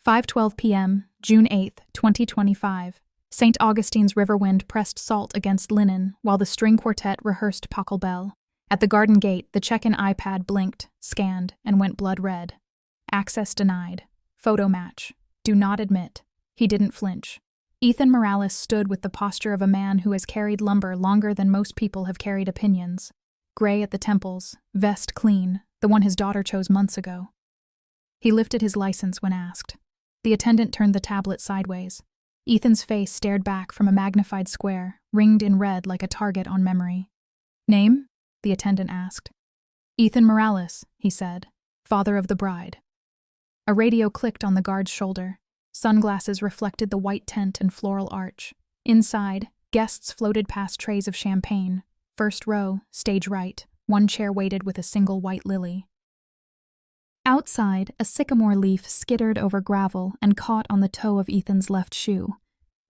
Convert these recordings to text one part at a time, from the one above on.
5:12 p.m., June 8, 2025. St. Augustine's river wind pressed salt against linen while the string quartet rehearsed Pachelbel. At the garden gate, the check-in iPad blinked, scanned, and went blood red. Access denied. Photo match. Do not admit. He didn't flinch. Ethan Morales stood with the posture of a man who has carried lumber longer than most people have carried opinions. Gray at the temples, vest clean, the one his daughter chose months ago. He lifted his license when asked. The attendant turned the tablet sideways. Ethan's face stared back from a magnified square, ringed in red like a target on memory. Name? The attendant asked. Ethan Morales, he said, father of the bride. A radio clicked on the guard's shoulder. Sunglasses reflected the white tent and floral arch. Inside, guests floated past trays of champagne. First row, stage right, one chair waited with a single white lily. Outside, a sycamore leaf skittered over gravel and caught on the toe of Ethan's left shoe.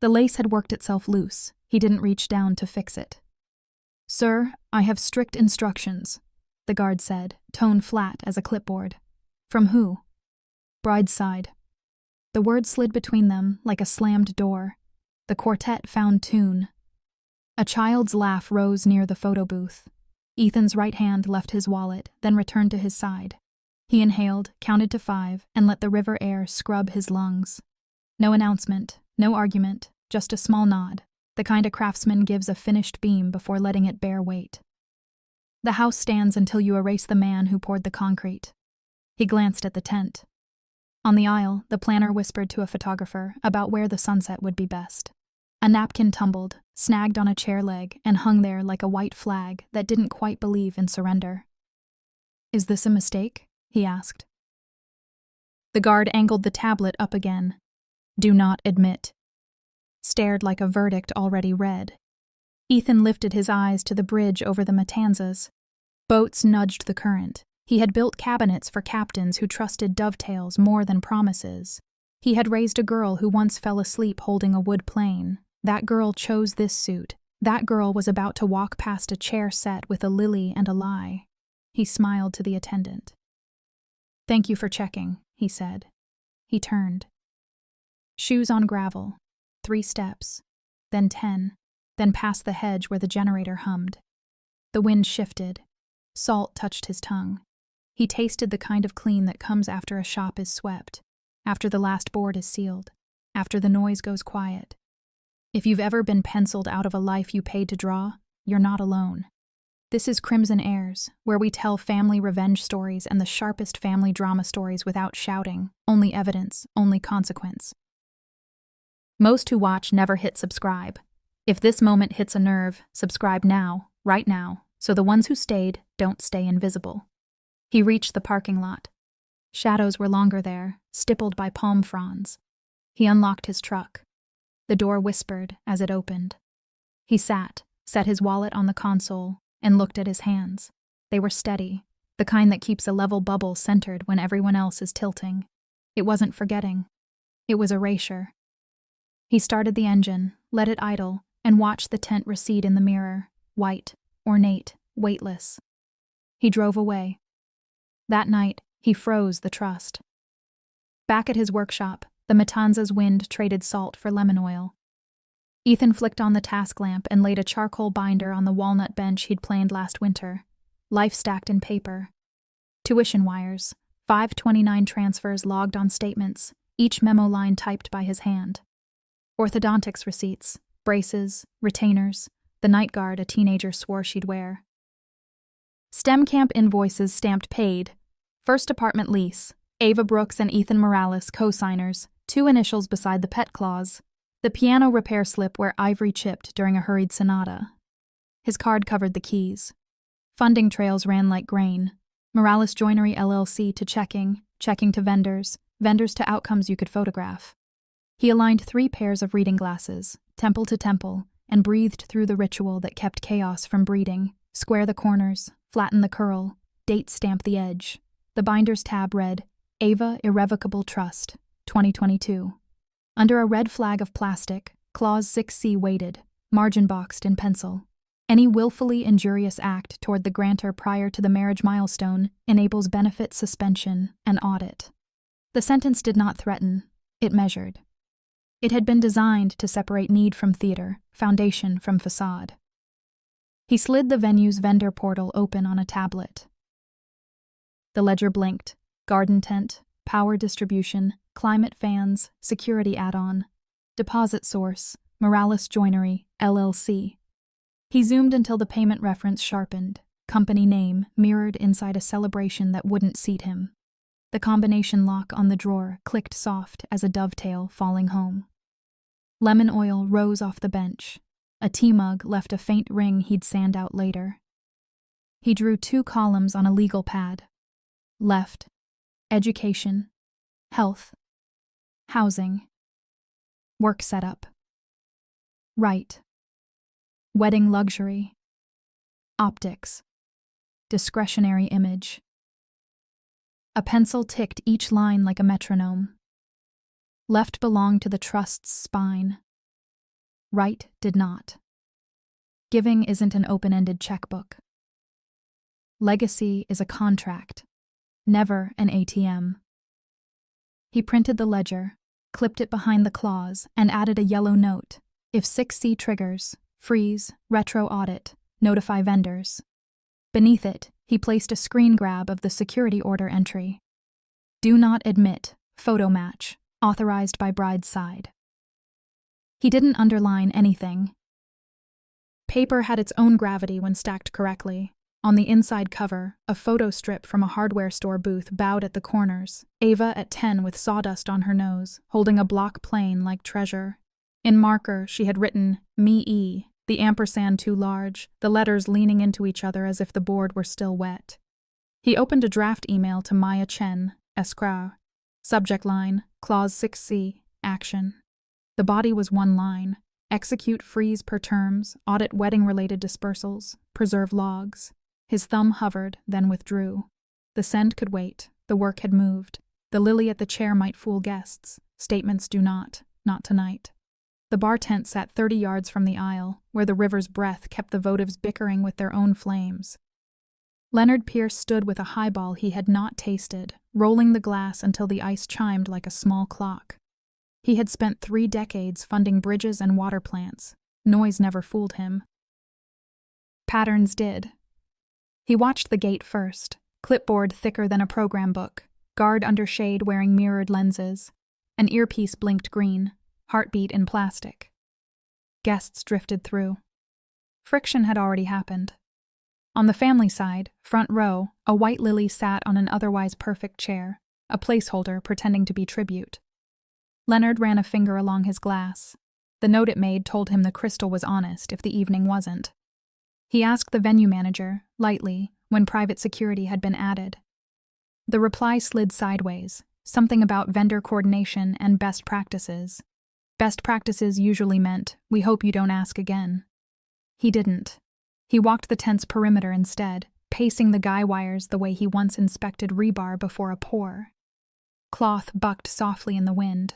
The lace had worked itself loose. He didn't reach down to fix it. Sir, I have strict instructions, the guard said, tone flat as a clipboard. From who? Bride's side. The word slid between them like a slammed door. The quartet found tune. A child's laugh rose near the photo booth. Ethan's right hand left his wallet, then returned to his side. He inhaled, counted to 5, and let the river air scrub his lungs. No announcement, no argument, just a small nod, the kind a craftsman gives a finished beam before letting it bear weight. The house stands until you erase the man who poured the concrete. He glanced at the tent. On the aisle, the planner whispered to a photographer about where the sunset would be best. A napkin tumbled, snagged on a chair leg, and hung there like a white flag that didn't quite believe in surrender. Is this a mistake? He asked. The guard angled the tablet up again. Do not admit. Stared like a verdict already read. Ethan lifted his eyes to the bridge over the Matanzas. Boats nudged the current. He had built cabinets for captains who trusted dovetails more than promises. He had raised a girl who once fell asleep holding a wood plane. That girl chose this suit. That girl was about to walk past a chair set with a lily and a lie. He smiled to the attendant. Thank you for checking, he said. He turned. Shoes on gravel. 3 steps. Then 10. Then past the hedge where the generator hummed. The wind shifted. Salt touched his tongue. He tasted the kind of clean that comes after a shop is swept, after the last board is sealed, after the noise goes quiet. If you've ever been penciled out of a life you paid to draw, you're not alone. This is Crimson Airs, where we tell family revenge stories and the sharpest family drama stories without shouting, only evidence, only consequence. Most who watch never hit subscribe. If this moment hits a nerve, subscribe now, right now, so the ones who stayed don't stay invisible. He reached the parking lot. Shadows were longer there, stippled by palm fronds. He unlocked his truck. The door whispered as it opened. He sat, set his wallet on the console, and looked at his hands. They were steady, the kind that keeps a level bubble centered when everyone else is tilting. It wasn't forgetting. It was erasure. He started the engine, let it idle, and watched the tent recede in the mirror, white, ornate, weightless. He drove away. That night, he froze the trust. Back at his workshop, the Matanzas wind traded salt for lemon oil. Ethan flicked on the task lamp and laid a charcoal binder on the walnut bench he'd planed last winter. Life stacked in paper. Tuition wires, 529 transfers logged on statements, each memo line typed by his hand. Orthodontics receipts, braces, retainers, the night guard a teenager swore she'd wear. STEM camp invoices stamped paid. First apartment lease, Ava Brooks and Ethan Morales co-signers, 2 initials beside the pet clause. The piano repair slip where ivory chipped during a hurried sonata. His card covered the keys. Funding trails ran like grain. Morales Joinery LLC to checking to vendors to outcomes you could photograph. He aligned 3 pairs of reading glasses, temple to temple, and breathed through the ritual that kept chaos from breeding. Square the corners, flatten the curl, date stamp the edge. The binder's tab read, Ava Irrevocable Trust, 2022. Under a red flag of plastic, Clause 6C waited, margin boxed in pencil. Any willfully injurious act toward the grantor prior to the marriage milestone enables benefit suspension and audit. The sentence did not threaten, It measured. It had been designed to separate need from theater, foundation from facade. He slid the venue's vendor portal open on a tablet. The ledger blinked. Garden tent, power distribution, climate fans, security add-on, deposit source, Morales Joinery, LLC. He zoomed until the payment reference sharpened, company name mirrored inside a celebration that wouldn't seat him. The combination lock on the drawer clicked soft as a dovetail falling home. Lemon oil rose off the bench. A tea mug left a faint ring he'd sand out later. He drew 2 columns on a legal pad. Left, education, health, housing, work setup. Right, wedding luxury, optics, discretionary image. A pencil ticked each line like a metronome. Left belonged to the trust's spine. Right did not. Giving isn't an open-ended checkbook. Legacy is a contract, never an ATM. He printed the ledger, clipped it behind the clause, and added a yellow note. If 6C triggers, freeze, retro audit, notify vendors. Beneath it, he placed a screen grab of the security order entry. Do not admit, photo match, authorized by bride's side. He didn't underline anything. Paper had its own gravity when stacked correctly. On the inside cover, a photo strip from a hardware store booth bowed at the corners, Ava at 10 with sawdust on her nose, holding a block plane like treasure. In marker, she had written, Me-E, the ampersand too large, the letters leaning into each other as if the board were still wet. He opened a draft email to Maya Chen, escrow. Subject line, Clause 6C, action. The body was one line. Execute freeze per terms, audit wedding-related dispersals, preserve logs. His thumb hovered, then withdrew. The send could wait. The work had moved. The lily at the chair might fool guests. Statements do not tonight. The bar tent sat 30 yards from the aisle, where the river's breath kept the votives bickering with their own flames. Leonard Pierce stood with a highball he had not tasted, rolling the glass until the ice chimed like a small clock. He had spent 3 decades funding bridges and water plants. Noise never fooled him. Patterns did. He watched the gate first, clipboard thicker than a program book, guard under shade wearing mirrored lenses. An earpiece blinked green, heartbeat in plastic. Guests drifted through. Friction had already happened. On the family side, front row, a white lily sat on an otherwise perfect chair, a placeholder pretending to be tribute. Leonard ran a finger along his glass. The note it made told him the crystal was honest if the evening wasn't. He asked the venue manager, lightly, when private security had been added. The reply slid sideways, something about vendor coordination and best practices. Best practices usually meant, we hope you don't ask again. He didn't. He walked the tent's perimeter instead, pacing the guy wires the way he once inspected rebar before a pour. Cloth bucked softly in the wind.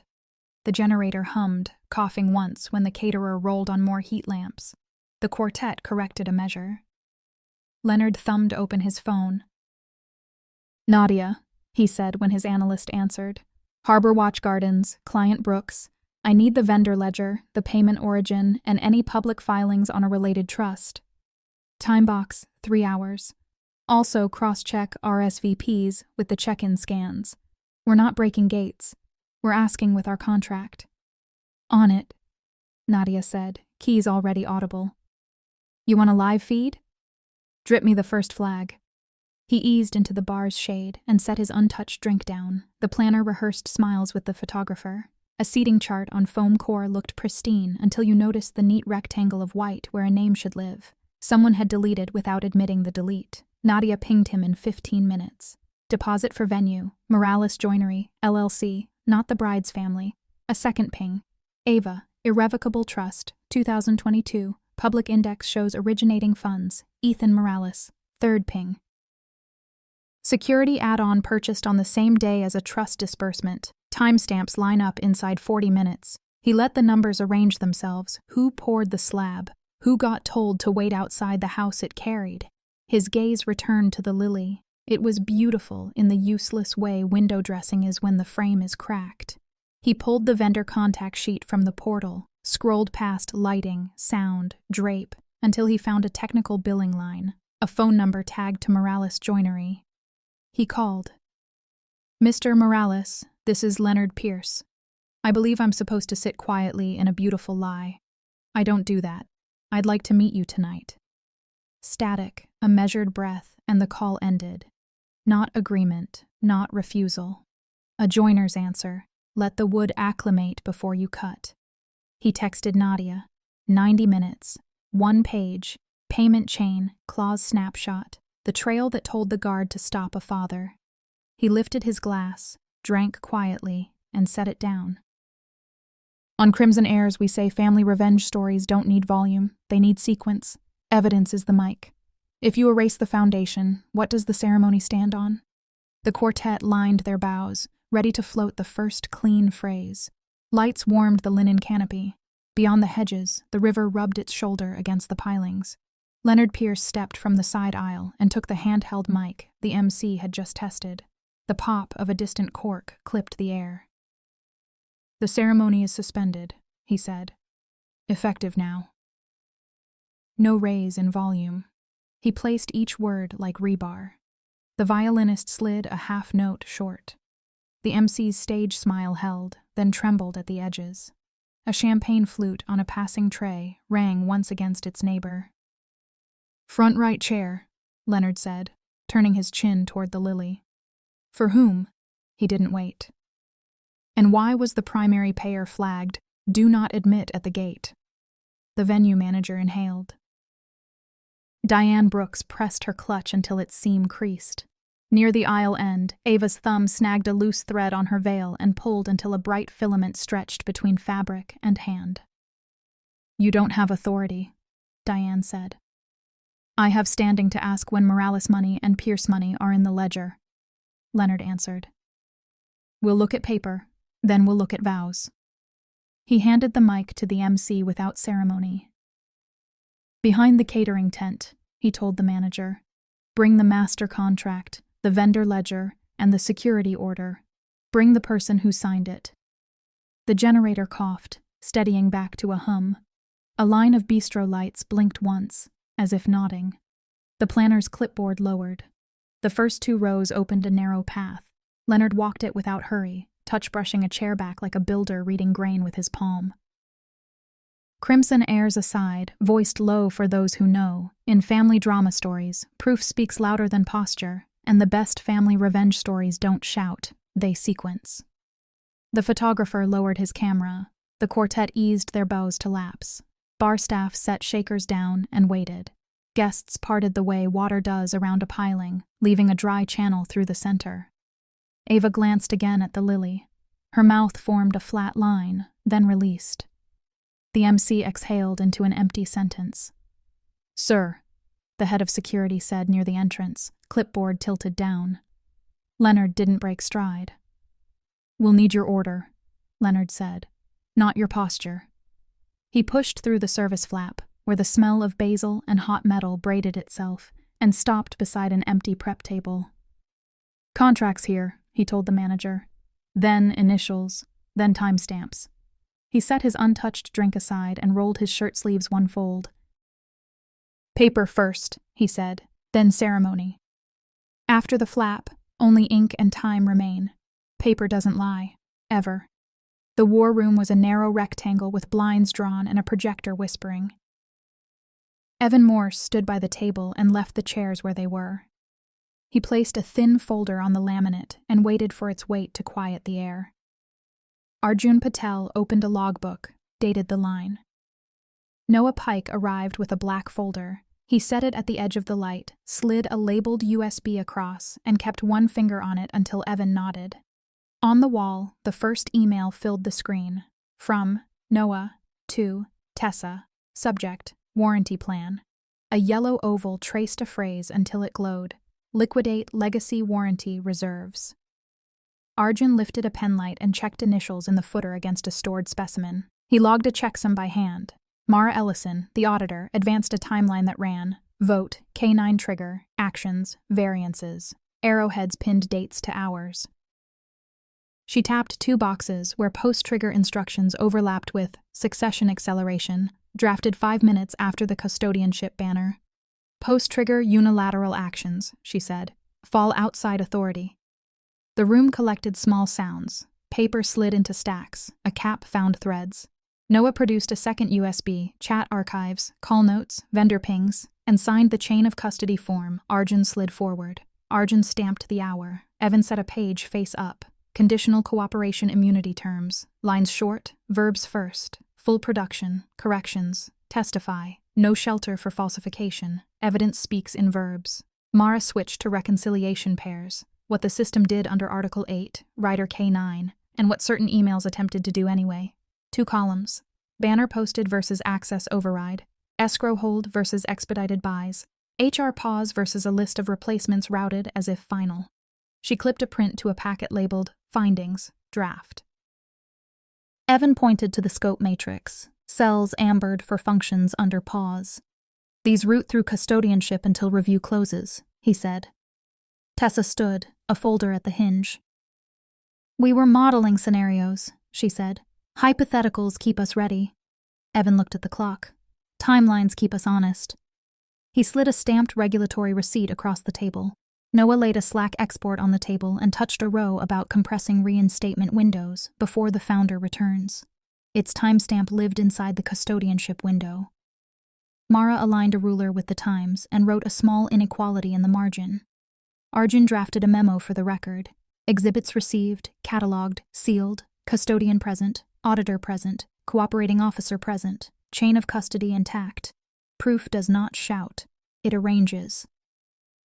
The generator hummed, coughing once when the caterer rolled on more heat lamps. The quartet corrected a measure. Leonard thumbed open his phone. Nadia, he said when his analyst answered. Harbor Watch Gardens, client Brooks. I need the vendor ledger, the payment origin, and any public filings on a related trust. Time box, 3 hours. Also cross-check RSVPs with the check-in scans. We're not breaking gates. We're asking with our contract. On it, Nadia said, keys already audible. You want a live feed? Drip me the first flag. He eased into the bar's shade and set his untouched drink down. The planner rehearsed smiles with the photographer. A seating chart on foam core looked pristine until you noticed the neat rectangle of white where a name should live. Someone had deleted without admitting the delete. Nadia pinged him in 15 minutes. Deposit for venue, Morales Joinery, LLC, not the bride's family. A second ping. Ava, Irrevocable Trust, 2022, Public Index shows originating funds, Ethan Morales. Third ping. Security add-on purchased on the same day as a trust disbursement. Timestamps line up inside 40 minutes. He let the numbers arrange themselves. Who poured the slab? Who got told to wait outside the house it carried? His gaze returned to the lily. It was beautiful in the useless way window dressing is when the frame is cracked. He pulled the vendor contact sheet from the portal, scrolled past lighting, sound, drape, until he found a technical billing line, a phone number tagged to Morales Joinery. He called. "Mr. Morales, this is Leonard Pierce. I believe I'm supposed to sit quietly in a beautiful lie. I don't do that. I'd like to meet you tonight." Static, a measured breath, and the call ended. Not agreement, not refusal. A joiner's answer. Let the wood acclimate before you cut. He texted Nadia. 90 minutes. 1 page. Payment chain. Clause snapshot. The trail that told the guard to stop a father. He lifted his glass, drank quietly, and set it down. On Crimson Airs, we say family revenge stories don't need volume. They need sequence. Evidence is the mic. If you erase the foundation, what does the ceremony stand on? The quartet lined their bows, ready to float the first clean phrase. Lights warmed the linen canopy. Beyond the hedges, the river rubbed its shoulder against the pilings. Leonard Pierce stepped from the side aisle and took the handheld mic the MC had just tested. The pop of a distant cork clipped the air. "The ceremony is suspended," he said. "Effective now." No raise in volume. He placed each word like rebar. The violinist slid a half note short. The MC's stage smile held, then trembled at the edges. A champagne flute on a passing tray rang once against its neighbor. "Front right chair," Leonard said, turning his chin toward the lily. "For whom?" He didn't wait. And why was the primary payer flagged, "Do not admit at the gate"? The venue manager inhaled. Diane Brooks pressed her clutch until its seam creased. Near the aisle end, Ava's thumb snagged a loose thread on her veil and pulled until a bright filament stretched between fabric and hand. "You don't have authority," Diane said. "I have standing to ask when Morales money and Pierce money are in the ledger," Leonard answered. "We'll look at paper, then we'll look at vows." He handed the mic to the MC without ceremony. "Behind the catering tent," he told the manager. "Bring the master contract, the vendor ledger, and the security order. Bring the person who signed it." The generator coughed, steadying back to a hum. A line of bistro lights blinked once, as if nodding. The planner's clipboard lowered. The first 2 rows opened a narrow path. Leonard walked it without hurry, touch-brushing a chair back like a builder reading grain with his palm. Crimson Airs aside, voiced low for those who know, in family drama stories, proof speaks louder than posture, and the best family revenge stories don't shout, they sequence. The photographer lowered his camera. The quartet eased their bows to laps. Bar staff set shakers down and waited. Guests parted the way water does around a piling, leaving a dry channel through the center. Ava glanced again at the lily. Her mouth formed a flat line, then released. The MC exhaled into an empty sentence. "Sir," the head of security said near the entrance, clipboard tilted down. Leonard didn't break stride. "We'll need your order," Leonard said, "not your posture." He pushed through the service flap, where the smell of basil and hot metal braided itself, and stopped beside an empty prep table. "Contracts here," he told the manager. "Then initials, then timestamps." He set his untouched drink aside and rolled his shirt sleeves one fold. "Paper first," he said, "then ceremony." After the flap, only ink and time remain. Paper doesn't lie. Ever. The war room was a narrow rectangle with blinds drawn and a projector whispering. Evan Morse stood by the table and left the chairs where they were. He placed a thin folder on the laminate and waited for its weight to quiet the air. Arjun Patel opened a logbook, dated the line. Noah Pike arrived with a black folder. He set it at the edge of the light, slid a labeled USB across, and kept one finger on it until Evan nodded. On the wall, the first email filled the screen. From Noah to Tessa. Subject, warranty plan. A yellow oval traced a phrase until it glowed. Liquidate legacy warranty reserves. Arjun lifted a penlight and checked initials in the footer against a stored specimen. He logged a checksum by hand. Mara Ellison, the auditor, advanced a timeline that ran: vote, K9 trigger, actions, variances. Arrowheads pinned dates to hours. She tapped 2 boxes where post-trigger instructions overlapped with succession acceleration, drafted 5 minutes after the custodianship banner. Post-trigger unilateral actions, she said, fall outside authority. The room collected small sounds. Paper slid into stacks. A cap found threads. Noah produced a second USB, chat archives, call notes, vendor pings, and signed the chain of custody form. Arjun slid forward. Arjun stamped the hour. Evan set a page face up. Conditional cooperation immunity terms. Lines short, verbs first. Full production, corrections, testify. No shelter for falsification. Evidence speaks in verbs. Mara switched to reconciliation pairs. What the system did under Article 8, Writer K9, and what certain emails attempted to do anyway. 2 columns. Banner posted versus access override. Escrow hold versus expedited buys. HR pause versus a list of replacements routed as if final. She clipped a print to a packet labeled Findings, Draft. Evan pointed to the scope matrix, cells ambered for functions under pause. These route through custodianship until review closes, he said. Tessa stood, a folder at the hinge. We were modeling scenarios, she said. Hypotheticals keep us ready. Evan looked at the clock. Timelines keep us honest. He slid a stamped regulatory receipt across the table. Noah laid a Slack export on the table and touched a row about compressing reinstatement windows before the founder returns. Its timestamp lived inside the custodianship window. Mara aligned a ruler with the times and wrote a small inequality in the margin. Arjun drafted a memo for the record. Exhibits received, catalogued, sealed, custodian present, auditor present, cooperating officer present, chain of custody intact. Proof does not shout. It arranges.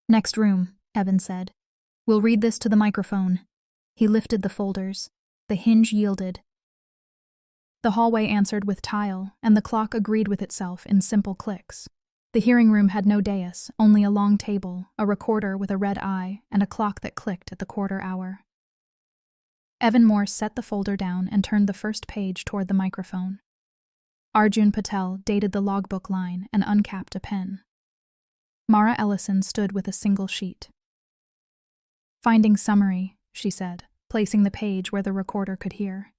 Next room, Evan said. We'll read this to the microphone. He lifted the folders. The hinge yielded. The hallway answered with tile, and the clock agreed with itself in simple clicks. The hearing room had no dais, only a long table, a recorder with a red eye, and a clock that clicked at the quarter hour. Evan Morse set the folder down and turned the first page toward the microphone. Arjun Patel dated the logbook line and uncapped a pen. Mara Ellison stood with a single sheet. Finding summary, she said, placing the page where the recorder could hear.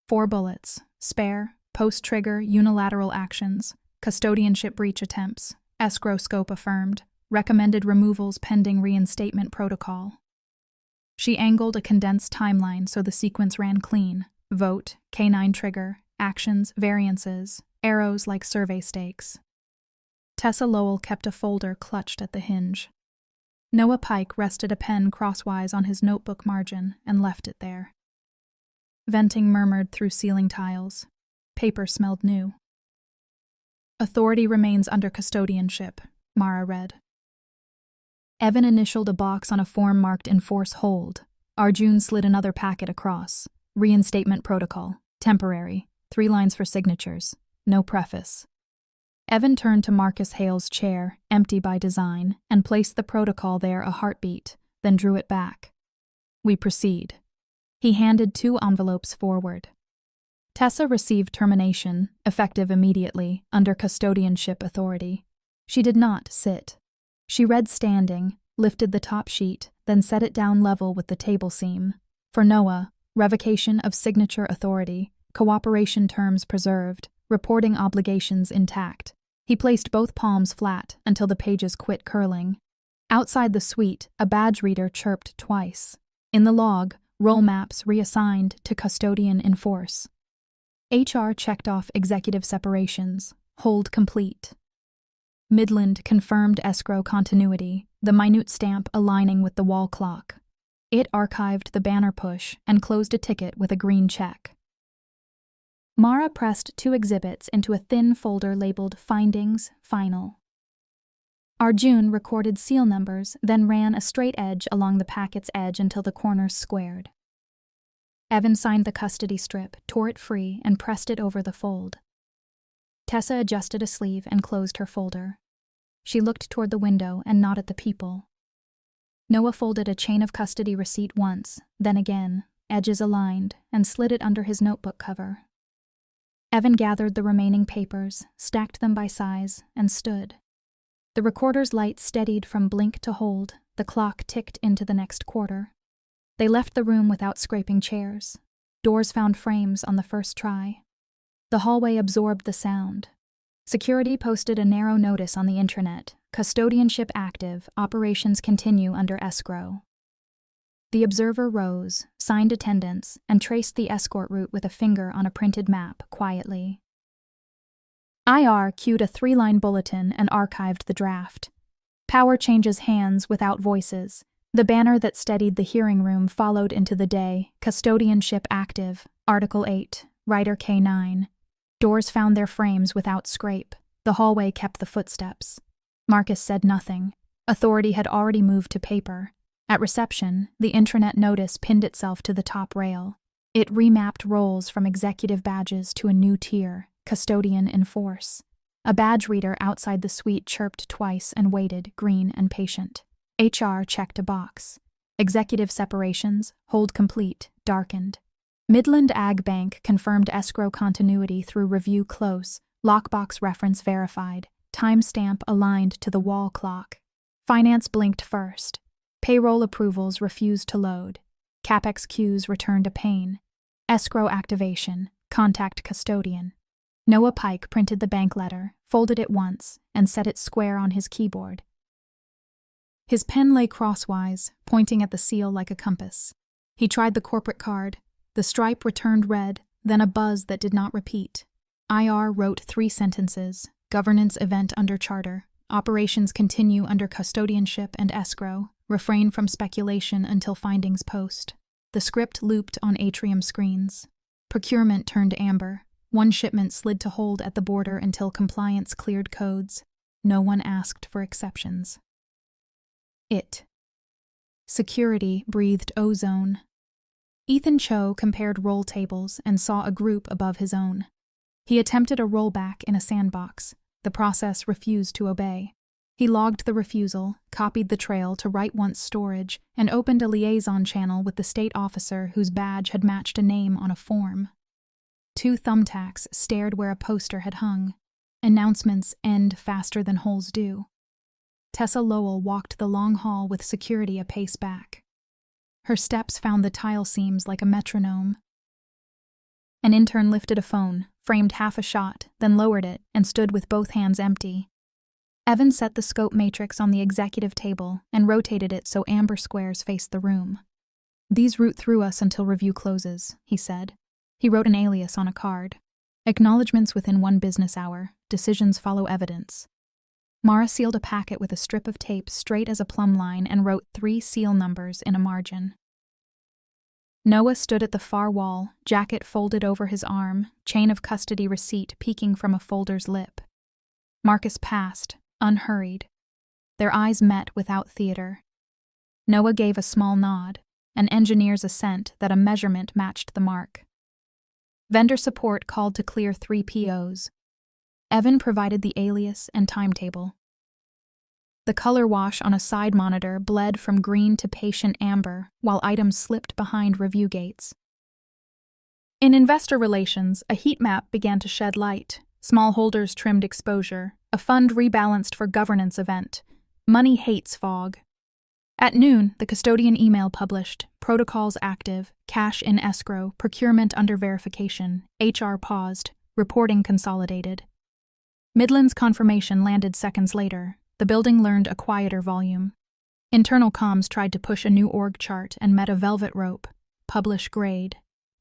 4 bullets, spare, post-trigger unilateral actions, custodianship breach attempts, escrow scope affirmed, recommended removals pending reinstatement protocol. She angled a condensed timeline so the sequence ran clean. Vote, K9 trigger, actions, variances, arrows like survey stakes. Tessa Lowell kept a folder clutched at the hinge. Noah Pike rested a pen crosswise on his notebook margin and left it there. Venting murmured through ceiling tiles. Paper smelled new. Authority remains under custodianship, Mara read. Evan initialed a box on a form marked Enforce Hold. Arjun slid another packet across. Reinstatement protocol. Temporary. 3 lines for signatures. No preface. Evan turned to Marcus Hale's chair, empty by design, and placed the protocol there a heartbeat, then drew it back. We proceed. He handed 2 envelopes forward. Tessa received termination, effective immediately, under custodianship authority. She did not sit. She read standing, lifted the top sheet, then set it down level with the table seam. For Noah, revocation of signature authority, cooperation terms preserved, reporting obligations intact. He placed both palms flat until the pages quit curling. Outside the suite, a badge reader chirped twice. In the log, roll maps reassigned to custodian in force. HR checked off executive separations. Hold complete. Midland confirmed escrow continuity, the minute stamp aligning with the wall clock. It archived the banner push and closed a ticket with a green check. Mara pressed 2 exhibits into a thin folder labeled Findings, Final. Arjun recorded seal numbers, then ran a straight edge along the packet's edge until the corners squared. Evan signed the custody strip, tore it free, and pressed it over the fold. Tessa adjusted a sleeve and closed her folder. She looked toward the window and not at the people. Noah folded a chain of custody receipt once, then again, edges aligned, and slid it under his notebook cover. Evan gathered the remaining papers, stacked them by size, and stood. The recorder's light steadied from blink to hold. The clock ticked into the next quarter. They left the room without scraping chairs. Doors found frames on the first try. The hallway absorbed the sound. Security posted a narrow notice on the intranet: custodianship active, operations continue under escrow. The observer rose, signed attendance, and traced the escort route with a finger on a printed map quietly. IR cued a 3-line bulletin and archived the draft. Power changes hands without voices. The banner that steadied the hearing room followed into the day: custodianship active, Article 8, Writer K9. Doors found their frames without scrape. The hallway kept the footsteps. Marcus said nothing. Authority had already moved to paper. At reception, the intranet notice pinned itself to the top rail. It remapped roles from executive badges to a new tier: custodian in force. A badge reader outside the suite chirped twice and waited, green and patient. HR checked a box. Executive separations, hold complete, darkened. Midland Ag Bank confirmed escrow continuity through review close, lockbox reference verified, timestamp aligned to the wall clock. Finance blinked first. Payroll approvals refused to load. CapEx queues returned a pain. Escrow activation, contact custodian. Noah Pike printed the bank letter, folded it once, and set it square on his keyboard. His pen lay crosswise, pointing at the seal like a compass. He tried the corporate card. The stripe returned red, then a buzz that did not repeat. IR wrote 3 sentences: governance event under charter, operations continue under custodianship and escrow, refrain from speculation until findings post. The script looped on atrium screens. Procurement turned amber. One shipment slid to hold at the border until compliance cleared codes. No one asked for exceptions. Security breathed ozone. Ethan Cho compared roll tables and saw a group above his own. He attempted a rollback in a sandbox. The process refused to obey. He logged the refusal, copied the trail to write-once storage, and opened a liaison channel with the state officer whose badge had matched a name on a form. 2 thumbtacks stared where a poster had hung. Announcements end faster than holes do. Tessa Lowell walked the long hall with security a pace back. Her steps found the tile seams like a metronome. An intern lifted a phone, framed half a shot, then lowered it and stood with both hands empty. Evan set the scope matrix on the executive table and rotated it so amber squares faced the room. "These route through us until review closes," he said. He wrote an alias on a card. "Acknowledgements within 1 business hour. Decisions follow evidence." Mara sealed a packet with a strip of tape straight as a plumb line and wrote 3 seal numbers in a margin. Noah stood at the far wall, jacket folded over his arm, chain of custody receipt peeking from a folder's lip. Marcus passed, unhurried. Their eyes met without theater. Noah gave a small nod, an engineer's assent that a measurement matched the mark. Vendor support called to clear 3 POs. Evan provided the alias and timetable. The color wash on a side monitor bled from green to patient amber while items slipped behind review gates. In investor relations, a heat map began to shed light. Small holders trimmed exposure. A fund rebalanced for governance event. Money hates fog. At noon, the custodian email published: protocols active, cash in escrow, procurement under verification, HR paused, reporting consolidated. Midland's confirmation landed seconds later. The building learned a quieter volume. Internal comms tried to push a new org chart and met a velvet rope. Publish grade.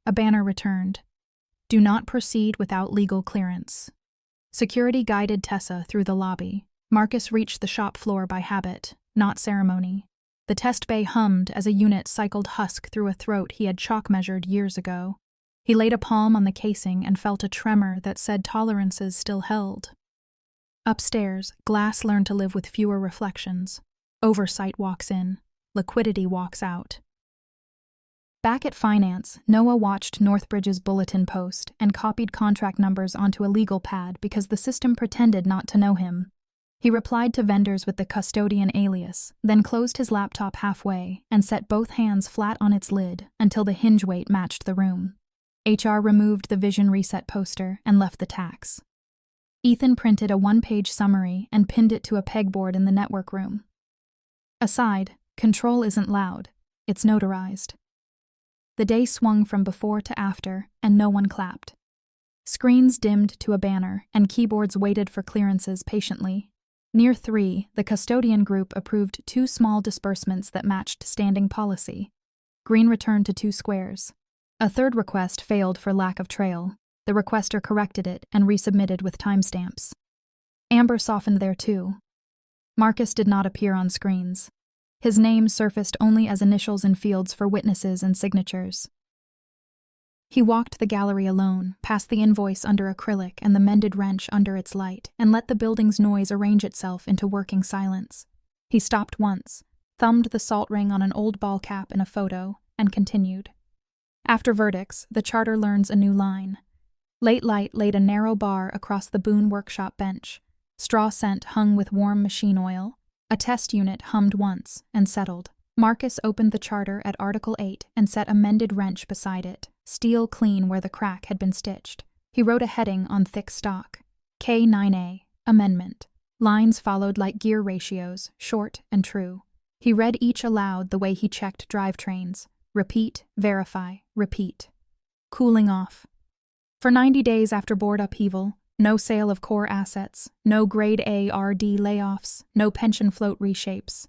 A banner returned. Do not proceed without legal clearance. Security guided Tessa through the lobby. Marcus reached the shop floor by habit, not ceremony. The test bay hummed as a unit cycled husk through a throat he had chalk measured years ago. He laid a palm on the casing and felt a tremor that said tolerances still held. Upstairs, glass learned to live with fewer reflections. Oversight walks in. Liquidity walks out. Back at finance, Noah watched Northbridge's bulletin post and copied contract numbers onto a legal pad because the system pretended not to know him. He replied to vendors with the custodian alias, then closed his laptop halfway and set both hands flat on its lid until the hinge weight matched the room. HR removed the vision reset poster and left the tax. Ethan printed a 1-page summary and pinned it to a pegboard in the network room. Aside, control isn't loud, it's notarized. The day swung from before to after, and no one clapped. Screens dimmed to a banner, and keyboards waited for clearances patiently. Near 3, the custodian group approved 2 small disbursements that matched standing policy. Green returned to 2 squares. A third request failed for lack of trail. The requester corrected it and resubmitted with timestamps. Amber softened there too. Marcus did not appear on screens. His name surfaced only as initials in fields for witnesses and signatures. He walked the gallery alone, past the invoice under acrylic and the mended wrench under its light, and let the building's noise arrange itself into working silence. He stopped once, thumbed the salt ring on an old ball cap in a photo, and continued. After verdicts, the charter learns a new line. Late light laid a narrow bar across the Boone workshop bench. Straw scent hung with warm machine oil. A test unit hummed once and settled. Marcus opened the charter at Article 8 and set a mended wrench beside it, steel clean where the crack had been stitched. He wrote a heading on thick stock. K9A, Amendment. Lines followed like gear ratios, short and true. He read each aloud the way he checked drivetrains. Repeat, verify, repeat. Cooling off. For 90 days after board upheaval, no sale of core assets, no grade A RD layoffs, no pension float reshapes.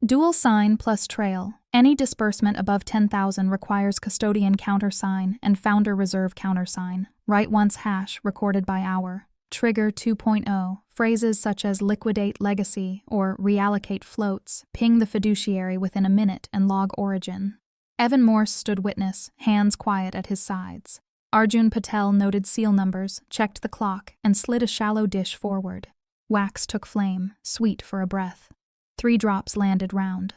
Dual sign plus trail. Any disbursement above 10,000 requires custodian countersign and founder reserve countersign. Write once hash recorded by hour. Trigger 2.0. Phrases such as liquidate legacy or reallocate floats ping the fiduciary within a minute and log origin. Evan Morse stood witness, hands quiet at his sides. Arjun Patel noted seal numbers, checked the clock, and slid a shallow dish forward. Wax took flame, sweet for a breath. 3 drops landed round.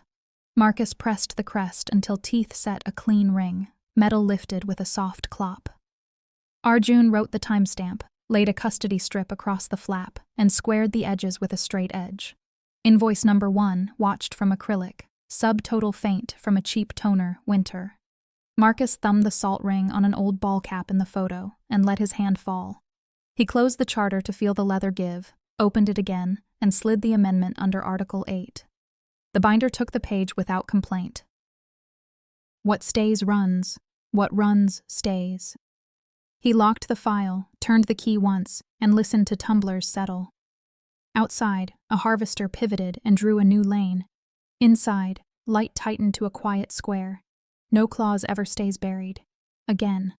Marcus pressed the crest until teeth set a clean ring, metal lifted with a soft clop. Arjun wrote the timestamp, laid a custody strip across the flap, and squared the edges with a straight edge. Invoice number 1 watched from acrylic, subtotal faint from a cheap toner, winter. Marcus thumbed the salt ring on an old ball cap in the photo and let his hand fall. He closed the charter to feel the leather give, opened it again, and slid the amendment under Article 8. The binder took the page without complaint. What stays runs, what runs stays. He locked the file, turned the key once, and listened to tumblers settle. Outside, a harvester pivoted and drew a new lane. Inside, light tightened to a quiet square. No clause ever stays buried. Again.